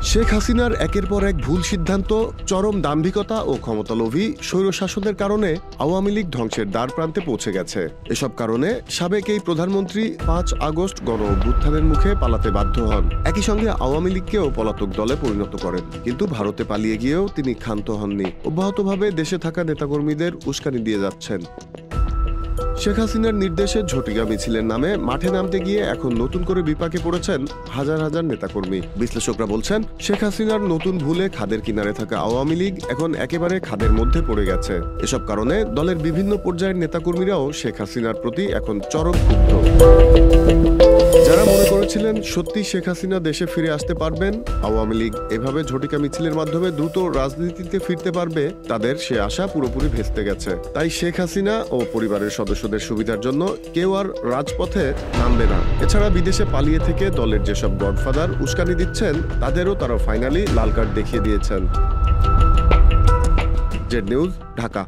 শেখ হাসিনার একের পর এক ভুল সিদ্ধান্ত, চরম দাম্ভিকতা ও ক্ষমতালোভী স্বৈরশাসনের কারণে আওয়ামী লীগ ধ্বংসের দ্বার প্রান্তে পৌঁছে গেছে। এসব কারণে সাবেক এই প্রধানমন্ত্রী ৫ আগস্ট গণ অভ্যুত্থানের মুখে পালাতে বাধ্য হন। একই সঙ্গে আওয়ামী লীগকেও পলাতক দলে পরিণত করেন। কিন্তু ভারতে পালিয়ে গিয়েও তিনি ক্ষান্ত হননি। অব্যাহতভাবে দেশে থাকা নেতাকর্মীদের উস্কানি দিয়ে যাচ্ছেন। শেখ হাসিনার নির্দেশে ঝটিকা মিছিলের নামে মাঠে নামতে গিয়ে এখন নতুন করে বিপাকে পড়েছেন হাজার হাজার নেতাকর্মী। বিশ্লেষকরা বলছেন, শেখ হাসিনার নতুন ভুলে খাদের কিনারে থাকা আওয়ামী লীগ এখন একেবারে খাদের মধ্যে পড়ে গেছে। এসব কারণে দলের বিভিন্ন পর্যায়ের নেতাকর্মীরাও শেখ হাসিনার প্রতি এখন চরম ক্ষুব্ধ। যারা মনে করেছিলেন সত্যি শেখ হাসিনা দেশে ফিরে আসতে পারবেন, আওয়ামী লীগ এভাবে ঝটিকা মিছিলের মাধ্যমে দ্রুত রাজনীতিতে ফিরতে পারবে, তাদের সে আশা পুরোপুরি ভেস্তে গেছে। তাই শেখ হাসিনা ও পরিবারের সদস্যদের সুবিধার জন্য কেউ আর রাজপথে নামবে না। এছাড়া বিদেশে পালিয়ে থেকে দলের যেসব গডফাদার উস্কানি দিচ্ছেন, তাদেরও তারা ফাইনালি লাল কার্ড দেখিয়ে দিয়েছেন। Z news, Dhaka.